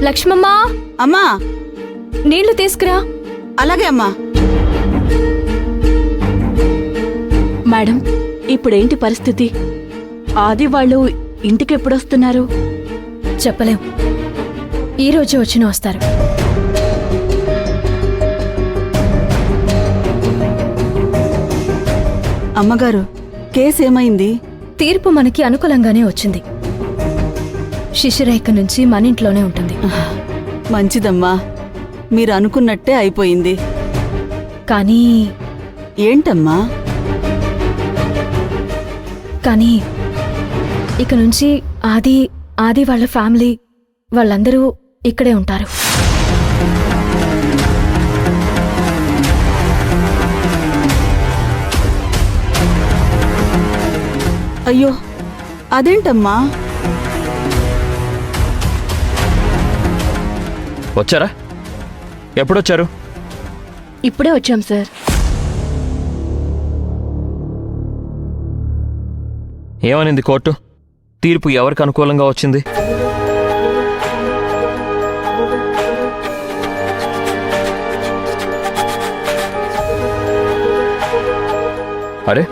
లక్ష్మమ్మా, అమ్మా. నీళ్లు తీసుకురా. అలాగే అమ్మా. మేడం, ఇప్పుడేంటి పరిస్థితి? ఆది వాళ్ళు ఇంటికెప్పుడొస్తున్నారు? చెప్పలేం, ఈరోజు వచ్చిన వస్తారు. అమ్మగారు, కేసేమైంది? తీర్పు మనకి అనుకూలంగానే వచ్చింది. శిశిరేఖ నుంచి మన ఇంట్లోనే ఉంటుంది. మంచిదమ్మా, మీరు అనుకున్నట్టే అయిపోయింది. కానీ ఏంటమ్మా? కానీ ఇక నుంచి ఆది వాళ్ళ ఫ్యామిలీ వాళ్ళందరూ ఇక్కడే ఉంటారు. అయ్యో, అదేంటమ్మా? వచ్చారా? ఎప్పుడొచ్చారు? ఇప్పుడే వచ్చాం సార్. ఏమనింది కోర్టు? తీర్పు ఎవరికి అనుకూలంగా వచ్చింది? అరే,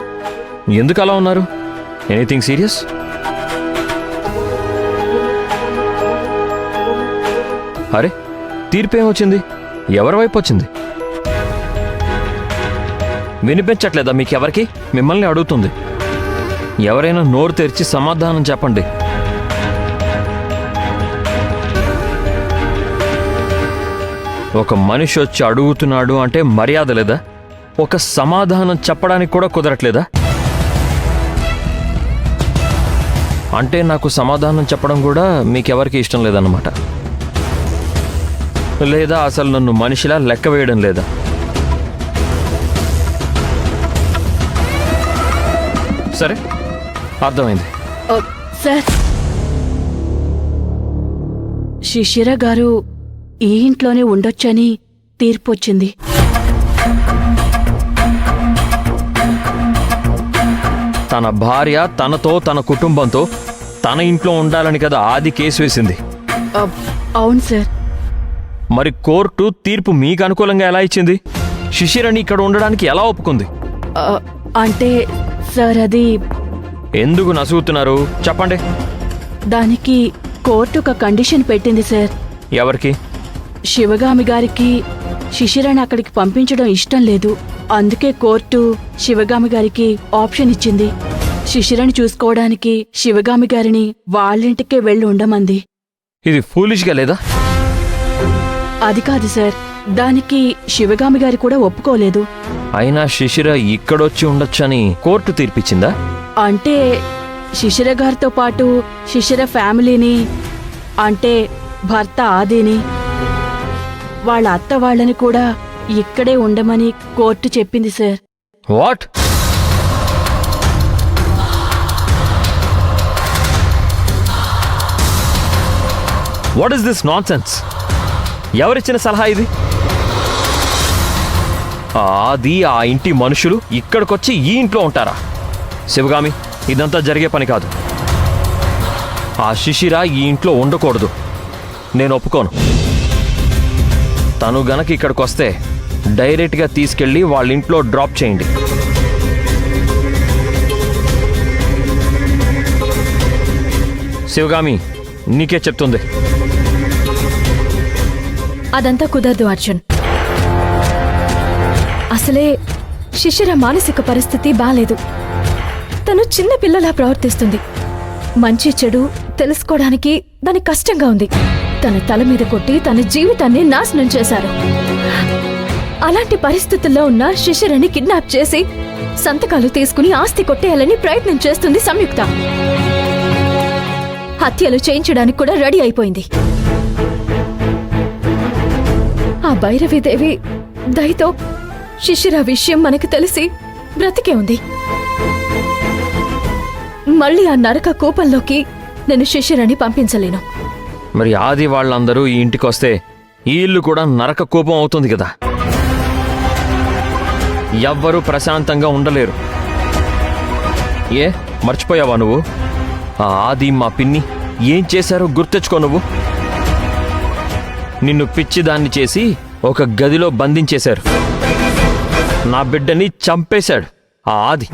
ఎందుకు అలా ఉన్నారు? Anything serious? అరే, తీర్పు ఏమొచ్చింది? ఎవరి వైపు వచ్చింది? వినిపించట్లేదా మీకెవరికి? మిమ్మల్ని అడుగుతుంది. ఎవరైనా నోరు తెరిచి సమాధానం చెప్పండి. ఒక మనిషి వచ్చి అడుగుతున్నాడు అంటే మర్యాద లేదా? ఒక సమాధానం చెప్పడానికి కూడా కుదరట్లేదా? అంటే నాకు సమాధానం చెప్పడం కూడా మీకెవరికి ఇష్టం లేదన్నమాట. లేదా అసలు నన్ను మనిషిలా లెక్క వేయడం లేదా? సరే, అర్థమైంది. సార్, శిశిర గారు ఈ ఇంట్లోనే ఉండొచ్చని తీర్పు వచ్చింది. తన భార్య తనతో తన కుటుంబంతో తన ఇంట్లో ఉండాలని కదా ఆది కేసు వేసింది. అవును సార్. మరి కోర్టు తీర్పు మీకు అనుకూలంగా ఎలా ఇచ్చింది? శిశిరని ఇక్కడ ఉండడానికి ఎలా ఒప్పుకుంది? అంటే సార్, అది ఎందుకు నసుగుతున్నారు? చెప్పండి. దానికి కోర్టు ఒక కండిషన్ పెట్టింది సార్. ఎవరికి? శివగామి గారికి శిశిరని అక్కడికి పంపించడం ఇష్టం లేదు. అందుకే కోర్టు శివగామి గారికి ఆప్షన్ ఇచ్చింది. శిశిరని చూసుకోవడానికి శివగామి గారిని వాళ్ళింటికే వెళ్ళి ఉండమంది. ఇది ఫూలిష్గా లేదా? అది కాదు సార్, దానికి శివగామి గారి కూడా ఒప్పుకోలేదు. అయినా శిశిర ఇక్కడొచ్చి ఉండొచ్చని కోర్టు తీర్పిచ్చిందా? అంటే శిశిర గారితో పాటు శిశిర ఫ్యామిలీని, అంటే భర్త ఆదిని, వాళ్ళ అత్త వాళ్ళని కూడా ఇక్కడే ఉండమని కోర్టు చెప్పింది sir. What? What is this nonsense? ఎవరిచ్చిన సలహా ఇది? ఆది ఆ ఇంటి మనుషులు ఇక్కడికొచ్చి ఈ ఇంట్లో ఉంటారా? శివగామి, ఇదంతా జరిగే పని కాదు. ఆ శిశిర ఈ ఇంట్లో ఉండకూడదు. నేను ఒప్పుకోను. తను గనక ఇక్కడికి వస్తే డైరెక్ట్గా తీసుకెళ్ళి వాళ్ళ ఇంట్లో డ్రాప్ చేయండి. శివగామి, నీకే చెప్తుంది. అదంతా కుదరదు అర్జున్. అసలే శిశిర మానసిక పరిస్థితి బాలేదు. తను చిన్న పిల్లలా ప్రవర్తిస్తుంది. మంచి చెడు తెలుసుకోవడానికి దానికి కష్టంగా ఉంది. తన తల మీద కొట్టి తన జీవితాన్ని నాశనం చేశారు. అలాంటి పరిస్థితుల్లో ఉన్న శిశిరని కిడ్నాప్ చేసి సంతకాలు తీసుకుని ఆస్తి కొట్టేయాలని ప్రయత్నం చేస్తుంది సంయుక్త. హత్యలు చేయించడానికి కూడా రెడీ అయిపోయింది. ఆ భైరవీదేవి దయతో శిశిర విషయం మనకు తెలిసి బ్రతికే ఉంది. మళ్ళీ ఆ నరక కూపంలోకి నేను శిశిరని పంపించలేను. మరి ఆది వాళ్ళందరూ ఈ ఇంటికి వస్తే ఈ ఇల్లు కూడా నరక కూపం అవుతుంది కదా. ఎవ్వరూ ప్రశాంతంగా ఉండలేరు. ఏ మర్చిపోయావా నువ్వు? ఆ ఆది మా పిన్ని ఏం చేశారో గుర్తెచ్చుకో. నువ్వు నిన్ను పిచ్చిదాన్ని చేసి ఒక గదిలో బంధించేశారు. నా బిడ్డని చంపేశాడు ఆ ఆది.